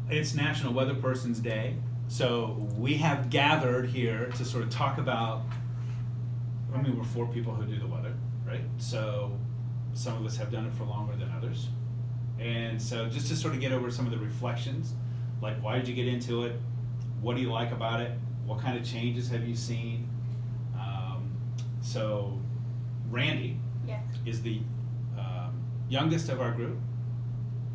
it's National Weatherperson's Day, so we have gathered here to sort of talk about, I mean, we're 4 people who do the weather, right? So some of us have done it for longer than others. And so just to sort of get over some of the reflections, like why did you get into it? What do you like about it? What kind of changes have you seen? So Randi is the youngest of our group.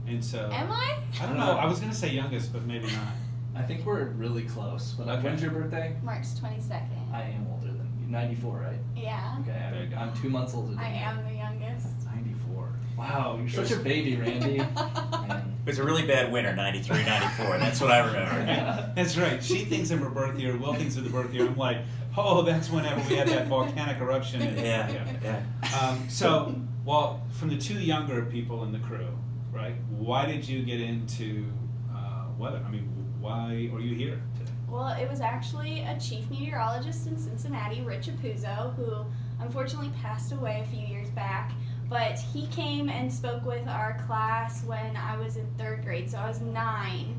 And so, am I? I don't know. I was going to say youngest, but maybe not. I think we're really close. But Okay. when's your birthday? March 22nd. I am older than you. 94, right? Yeah. There you Okay, go. I'm 2 months older than I you. am the youngest. 94. Wow, you're such a baby, Randi. Man. It was a really bad winter, 93, 94. That's what I remember. That's right. She thinks of her birth year. Will thinks of the birth year. I'm like, oh, that's whenever we had that volcanic eruption. Yeah. So, well, from the 2 younger people in the crew, right? Why did you get into weather? I mean, why are you here today? Well, it was actually a chief meteorologist in Cincinnati, Rich Apuzzo, who unfortunately passed away a few years back. But he came and spoke with our class when I was in 3rd grade, so I was 9.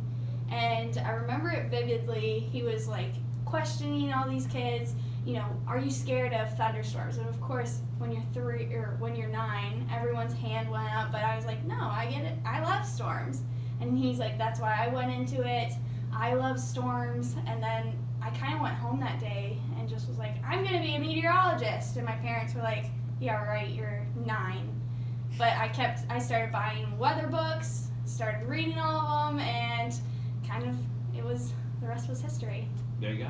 And I remember it vividly. He was like questioning all these kids, you know, are you scared of thunderstorms? And of course, when you're 3 or when you're 9, everyone's hand went up, but I was like, no, I get it. I love storms. And he's like, that's why I went into it. I love storms. And then I kind of went home that day and just was like, I'm going to be a meteorologist. And my parents were like, yeah, right, you're 9. But I started buying weather books, started reading all of them, and kind of, the rest was history. There you go.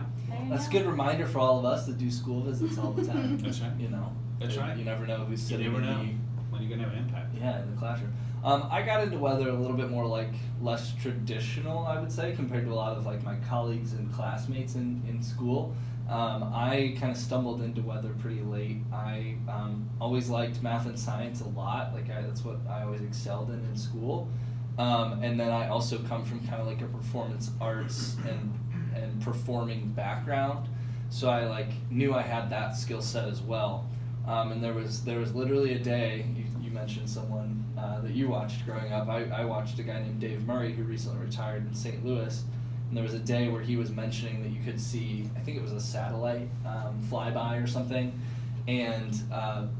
That's a good reminder for all of us that do school visits all the time. That's right. You know. That's right. You never know who's You sitting never in know the when you're going to have an impact. Yeah, in the classroom. I got into weather a little bit more less traditional, I would say, compared to a lot of my colleagues and classmates in school. I kind of stumbled into weather pretty late. I always liked math and science a lot. That's what I always excelled in school. And then I also come from kind of a performance arts and performing background. So I knew I had that skill set as well. And there was literally a day, you mentioned someone that you watched growing up. I watched a guy named Dave Murray who recently retired in St. Louis, and there was a day where he was mentioning that you could see, I think it was a satellite flyby or something, and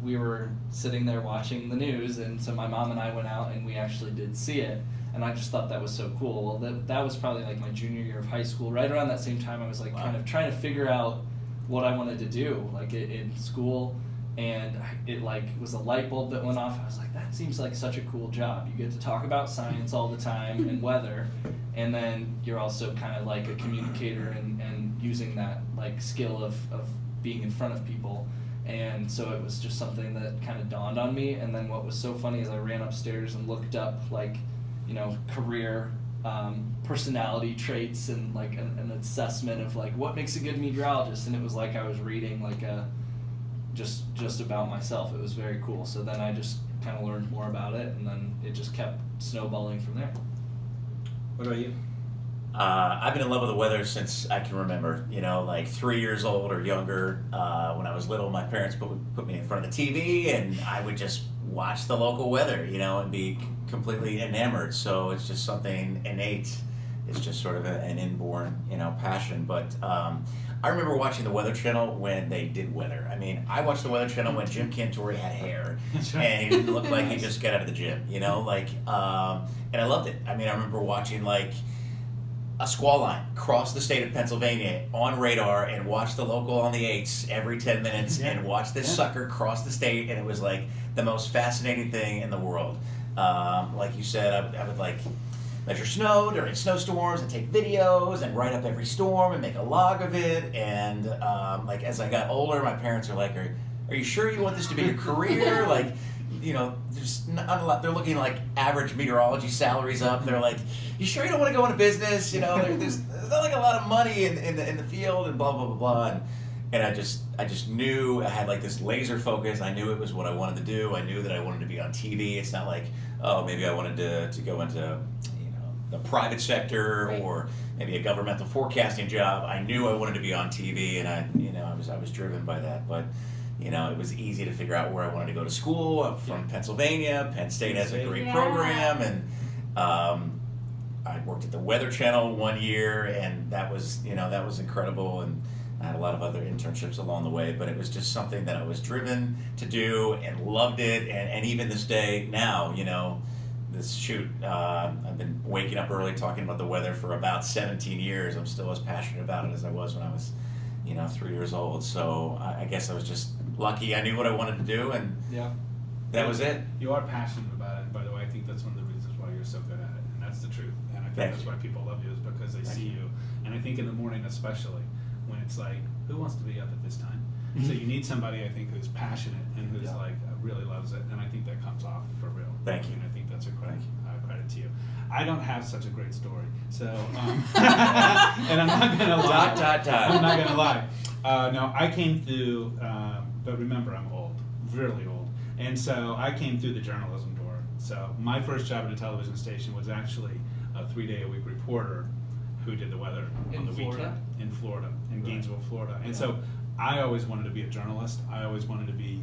we were sitting there watching the news, and so my mom and I went out and we actually did see it, and I just thought that was so cool. Well, that was probably my junior year of high school. Right around that same time I was kind of trying to figure out what I wanted to do in school. And it was a light bulb that went off. I was like, that seems like such a cool job. You get to talk about science all the time and weather, and then you're also kind of like a communicator and using that skill of being in front of people. And so it was just something that kind of dawned on me. And then what was so funny is I ran upstairs and looked up career personality traits and an assessment of what makes a good meteorologist. And it was I was reading just about myself. It was very cool. So then I just kind of learned more about it, and then it just kept snowballing from there. What about you? I've been in love with the weather since I can remember. 3 years old or younger. When I was little, my parents put me in front of the TV, and I would just watch the local weather, and be completely enamored. So it's just something innate. It's just sort of an inborn, passion. But I remember watching the Weather Channel when they did weather. I mean, I watched the Weather Channel when Jim Cantori had hair, and he didn't look like he just got out of the gym, and I loved it. I mean, I remember watching a squall line cross the state of Pennsylvania on radar and watch the local on the 8s every 10 minutes and watch this sucker cross the state, and it was the most fascinating thing in the world. Like you said, I would measure snow during snowstorms and take videos and write up every storm and make a log of it. And as I got older, my parents are like, are you sure you want this to be your career? There's not a lot. They're looking average meteorology salaries up. They're like, you sure you don't want to go into business? There's not a lot of money in the field and blah blah blah blah. And I just knew I had this laser focus. I knew it was what I wanted to do. I knew that I wanted to be on TV. It's not maybe I wanted to go into the private sector or maybe a governmental forecasting job. I knew I wanted to be on TV, and I was driven by that. But it was easy to figure out where I wanted to go to school. I'm from Pennsylvania. Penn State has a great program, and I worked at the Weather Channel one year, and that was incredible, and I had a lot of other internships along the way, but it was just something that I was driven to do and loved it, and even this day now, this shoot, I've been waking up early talking about the weather for about 17 years. I'm still as passionate about it as I was when I was 3 years old. So I guess I was just lucky. I knew what I wanted to do, and that was it. You are passionate about it, and by the way, I think that's one of the reasons why you're so good at it, and that's the truth. And I think that's why people love you, is because they see you. And I think in the morning especially, when it's like, who wants to be up at this time? So you need somebody, I think, who's passionate and who's like really loves it, and I think that comes off for real. Thank you. And I think that's a credit to you. I don't have such a great story, so and I'm not gonna lie. I'm not gonna lie. No, I came through, but remember, I'm old, really old, and so I came through the journalism door. So my first job at a television station was actually a 3-day-a-week reporter who did the weather on the weekend in Florida, in Gainesville, Florida. And so I always wanted to be a journalist. I always wanted to be,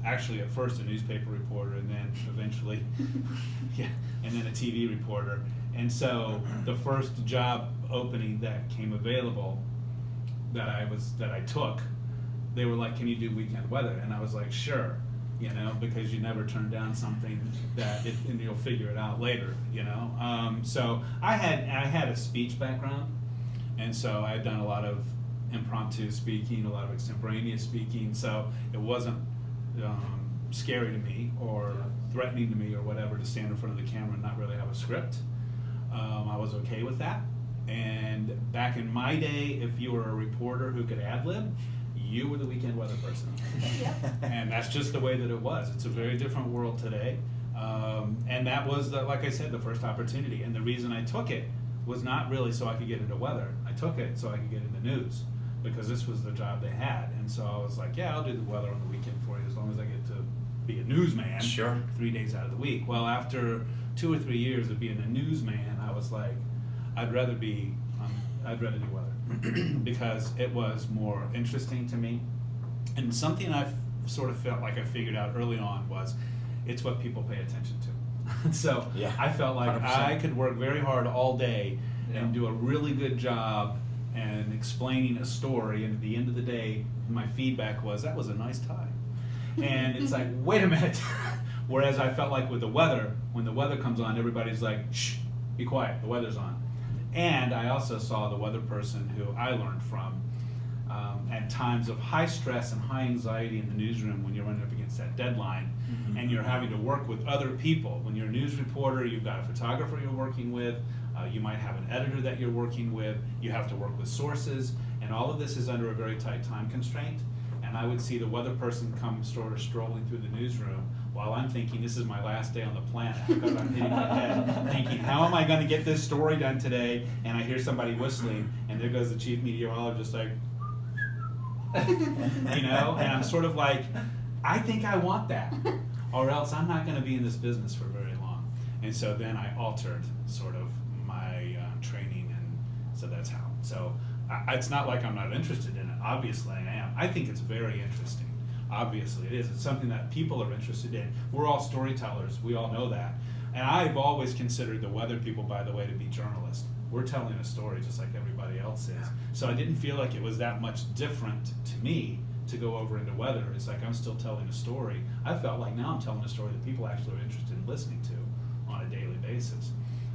actually at first a newspaper reporter, and then eventually, and then a TV reporter. And so the first job opening that came available that I took, they were like, "Can you do weekend weather?" And I was like, "Sure." Because you never turn down something and you'll figure it out later, So I had a speech background, and so I had done a lot of impromptu speaking, a lot of extemporaneous speaking, so it wasn't scary to me or threatening to me or whatever to stand in front of the camera and not really have a script. I was okay with that. And back in my day, if you were a reporter who could ad-lib, you were the weekend weather person. And that's just the way that it was. It's a very different world today. And that was, like I said, the first opportunity. And the reason I took it was not really so I could get into weather. I took it so I could get into news, because this was the job they had. And so I was like, I'll do the weather on the weekend for you as long as I get to be a newsman 3 days out of the week. Well, after 2 or 3 years of being a newsman, I was like, I'd rather do weather because it was more interesting to me. And something I've sort of felt like I figured out early on was it's what people pay attention to. So I felt like 100%. I could work very hard all day and do a really good job and explaining a story, and at the end of the day, my feedback was, that was a nice tie. And it's like, wait a minute. Whereas I felt like with the weather, when the weather comes on, everybody's like, shh, be quiet, the weather's on. And I also saw the weather person who I learned from at times of high stress and high anxiety in the newsroom when you're running up against that deadline, and you're having to work with other people. When you're a news reporter, you've got a photographer you're working with, you might have an editor that you're working with, you have to work with sources, and all of this is under a very tight time constraint. And I would see the weather person come sort of strolling through the newsroom while I'm thinking, this is my last day on the planet, because I'm hitting my head thinking, how am I going to get this story done today? And I hear somebody whistling, and there goes the chief meteorologist, like, and I'm sort of like, I think I want that, or else I'm not going to be in this business for very long. And so then I altered sort of my training, and so that's how. So it's not like I'm not interested in it. Obviously I am. I think it's very interesting. Obviously it is. It's something that people are interested in. We're all storytellers. We all know that. And I've always considered the weather people, by the way, to be journalists. We're telling a story just like everybody else is. So I didn't feel like it was that much different to me to go over into weather. It's like I'm still telling a story. I felt like now I'm telling a story that people actually are interested in listening to on a daily basis.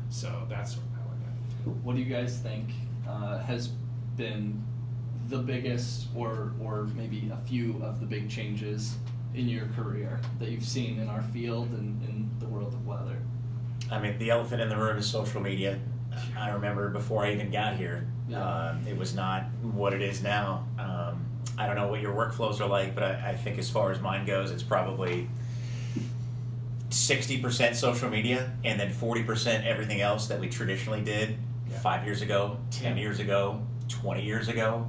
So that's sort of how I got into it. What do you guys think has been the biggest, or maybe a few of the big changes in your career that you've seen in our field and in the world of weather? I mean, the elephant in the room is social media. I remember before I even got here, it was not what it is now. I don't know what your workflows are like, but I think as far as mine goes, it's probably 60% social media and then 40% everything else that we traditionally did 5 years ago, 10 years ago, 20 years ago.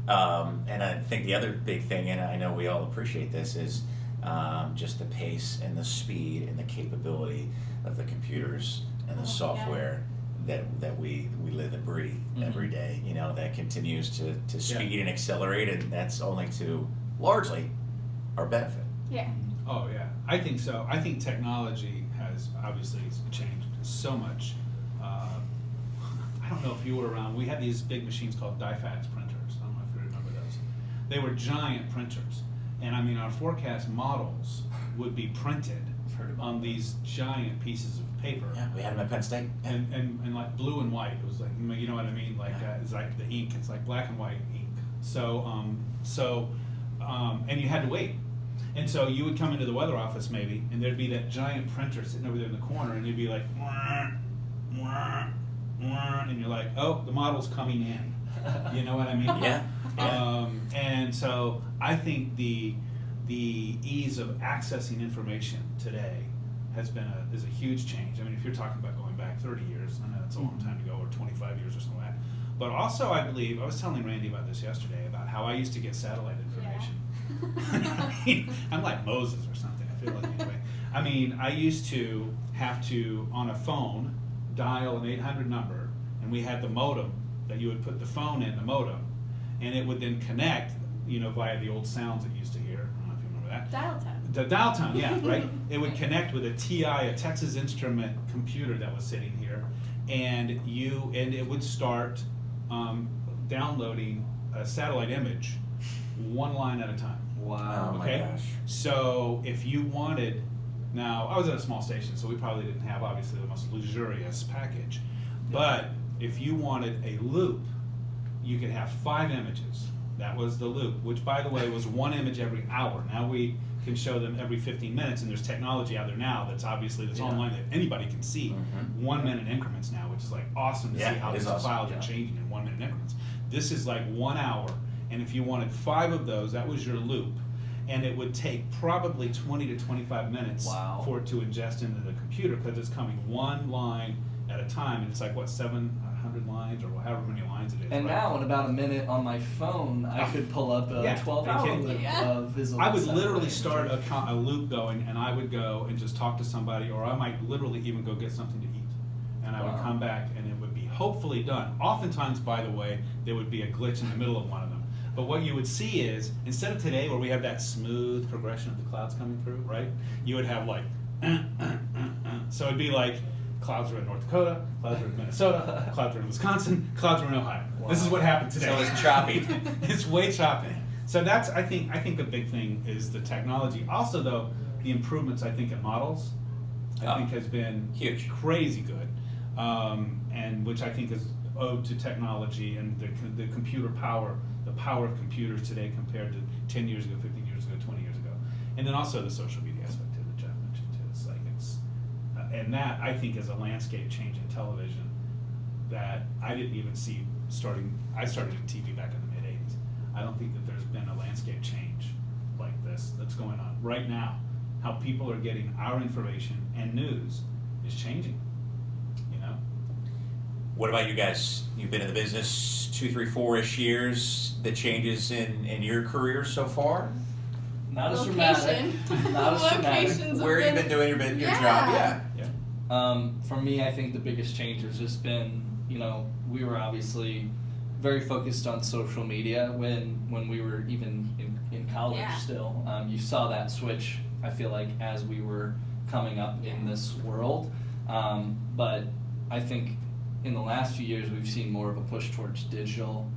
And I think the other big thing, and I know we all appreciate this, is just the pace and the speed and the capability of the computers and the software that we live and breathe every day. That continues to speed and accelerate, and that's only to largely our benefit. Yeah. Oh yeah, I think so. I think technology has obviously changed so much know if you were around. We had these big machines called die-fax printers. I don't know if you remember those. They were giant printers, and I mean our forecast models would be printed on these giant pieces of paper. Yeah, we had them at Penn State. And like blue and white. It was like, you know what I mean? Like it's like the ink. It's like black and white ink. So and you had to wait. And so you would come into the weather office maybe, and there'd be that giant printer sitting over there in the corner, and you'd be like, wah, wah, wah, and you're like, oh, the model's coming in. You know what I mean? Yeah. And so I think the ease of accessing information today is a huge change. I mean, if you're talking about going back 30 years, I know that's a long time to go, or 25 years or something like that. But also, I believe, I was telling Randi about this yesterday, about how I used to get satellite information. Yeah. I'm like Moses or something, I feel like, anyway. I mean, I used to have to, on a phone, dial an 800 number, and we had the modem that you would put the phone in the modem, and it would then connect, via the old sounds it used to hear. I don't know if you remember that. Dial tone. The dial tone, yeah, right? It would connect with a TI, a Texas Instrument computer that was sitting here, and it would start downloading a satellite image one line at a time. Wow. Oh Okay? my gosh. So if you wanted, now I was at a small station, so we probably didn't have obviously the most luxurious package, but if you wanted a loop, you could have 5 images. That was the loop, which by the way was 1 image every hour. Now we can show them every 15 minutes, and there's technology out there now that's online that anybody can see. 1 minute increments now, which is like awesome to see how these clouds are changing in 1 minute increments. This is like 1 hour, and if you wanted 5 of those, that was your loop, and it would take probably 20 to 25 minutes for it to ingest into the computer, because it's coming 1 line at a time, and it's like 700 lines or however many lines it is. And now in about a minute on my phone, I could pull up a 12-hour loop of visual. I would literally start a loop going, and I would go and just talk to somebody, or I might literally even go get something to eat, and I would come back, and it would be hopefully done. Oftentimes, by the way, there would be a glitch in the middle of one of them. But what you would see is, instead of today where we have that smooth progression of the clouds coming through, right? You would have like, so it'd be like, clouds are in North Dakota, clouds are in Minnesota, clouds are in Wisconsin, clouds are in Ohio. Wow. This is what happened today. So it's choppy. It's way choppy. So that's, I think a big thing is the technology. Also, though, the improvements I think in models, I think has been huge, crazy good, and which I think is owed to technology and the computer power, the power of computers today compared to 10 years ago, 15 years ago, 20 years ago, and then also the social media aspect that Jeff mentioned too. It's like and that I think is a landscape change in television that I didn't even see starting. I started in TV back in the mid '80s. I don't think that there's been a landscape change like this that's going on right now. How people are getting our information and news is changing. What about you guys? You've been in the business 2, 3, 4-ish years. The changes in your career so far? Not as dramatic. Not as dramatic. Where have you been doing your job? Yeah. For me, I think the biggest change has just been, we were obviously very focused on social media when we were even in college still. You saw that switch, I feel like, as we were coming up in this world. But I think in the last few years, we've seen more of a push towards digital,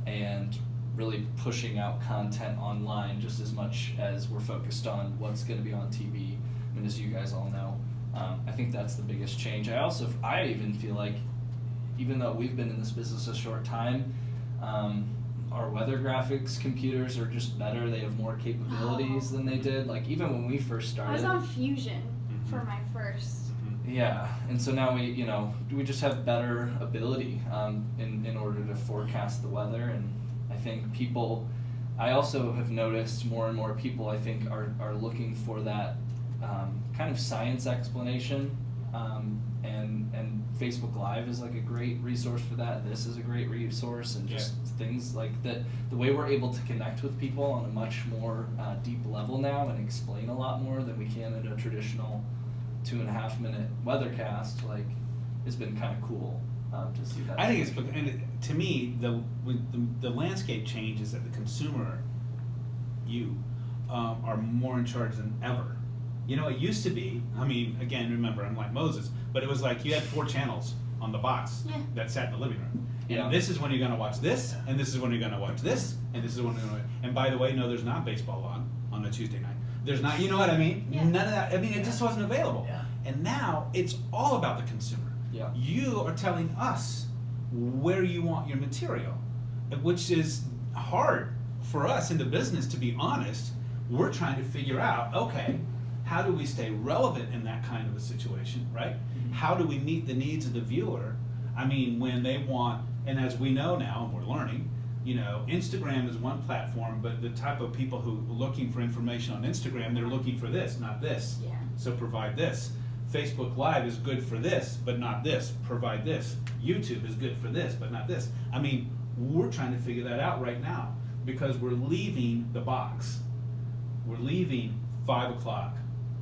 and really pushing out content online just as much as we're focused on what's going to be on TV. I mean, as you guys all know, I think that's the biggest change. I even feel like, even though we've been in this business a short time, our weather graphics computers are just better. They have more capabilities than they did. Like, even when we first started. I was on Fusion for my first. Yeah, and so now we just have better ability in order to forecast the weather, and I think I also have noticed more and more people, I think, are looking for that kind of science explanation, and Facebook Live is like a great resource for that. This is a great resource, and just things like that. The way we're able to connect with people on a much more deep level now and explain a lot more than we can in a traditional 2.5-minute weathercast, it's been kind of cool to see that. I think and to me, the landscape change is that the consumer, are more in charge than ever. It used to be, I mean, again, remember, I'm like Moses, but it was like you had 4 channels, on the box Yeah. that sat in the living room. And Yeah. this is when you're going to watch this, and this is when you're going to watch this, and this is when you're going to. And by the way, no, there's not baseball on a Tuesday night. There's not. You know what I mean? Yeah. None of that. I mean, it just wasn't available. Yeah. And now it's all about the consumer. Yeah. You are telling us where you want your material, which is hard for us in the business, to be honest. We're trying to figure out, okay, how do we stay relevant in that kind of a situation, right? Mm-hmm. How do we meet the needs of the viewer? I mean, when they want, and as we know now, and we're learning, you know, Instagram is one platform, but the type of people who are looking for information on Instagram, they're looking for this, not this. Yeah. So provide this. Facebook Live is good for this, but not this. Provide this. YouTube is good for this, but not this. I mean, we're trying to figure that out right now because we're leaving the box. We're leaving 5 o'clock.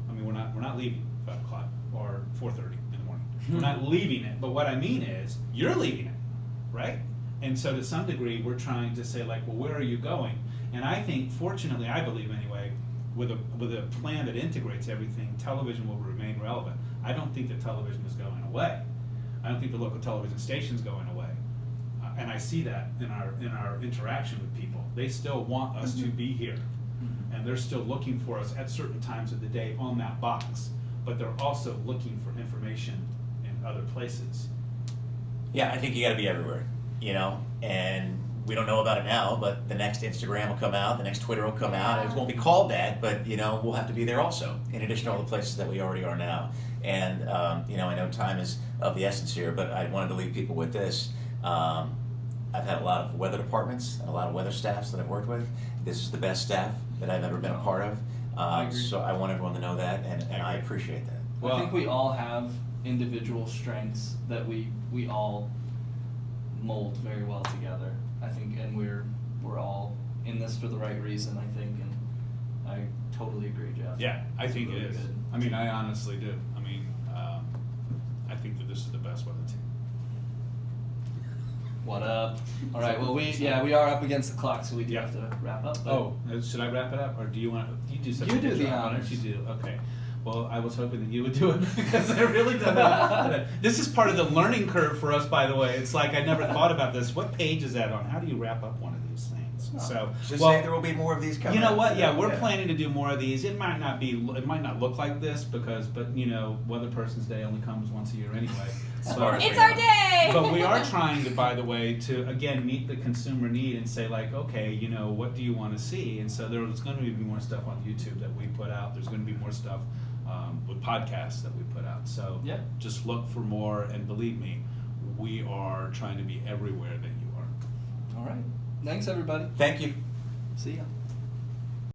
I mean, we're not leaving 5 o'clock or 4:30 in the morning. We're not leaving it. But what I mean is, you're leaving it, right? And so to some degree, we're trying to say, like, well, where are you going? And I think, fortunately, I believe anyway, with a plan that integrates everything, television will remain relevant. I don't think that television is going away. I don't think the local television station's going away. And I see that in our interaction with people. They still want us to be here. And they're still looking for us at certain times of the day on that box. But they're also looking for information in other places. Yeah, I think you got to be everywhere, you know, and we don't know about it now, but the next Instagram will come out, the next Twitter will come out. It won't be called that, but, you know, we'll have to be there also, in addition to all the places that we already are now. And, you know, I know time is of the essence here, but I wanted to leave people with this. I've had a lot of weather departments and a lot of weather staffs that I've worked with. This is the best staff that I've ever been a part of. So I want everyone to know that, and I appreciate that. I think we all have individual strengths that we all mold very well together. I think, and we're all in this for the right reason, I think, and I totally agree, Jeff. Yeah, I think Really it is. good. I mean, I honestly do. I mean, I think that this is the best weather team. What up? All right. Well, we are up against the clock, so we do have to wrap up. But Oh, should I wrap it up, or do you want to? You do such You a good do the job. Why don't honors. you do? Okay. Well, I was hoping that you would do it because I really don't know. This is part of the learning curve for us, by the way. It's like I never thought about this. What page is that on? How do you wrap up one of these things? So, Just well, say there will be more of these coming. you know up. what? Yeah, we're planning to do more of these. It might not look like this but you know, Weatherperson's Day only comes once a year anyway. As So- far as It's our day! but we are trying to, by the way, to again meet the consumer need and say, like, okay, you know, what do you want to see? And so there's going to be more stuff on YouTube that we put out. There's going to be more stuff with podcasts that we put out. So Yeah. just look for more, and believe me, we are trying to be everywhere that you are. all right. Thanks, everybody. Thank you. See ya.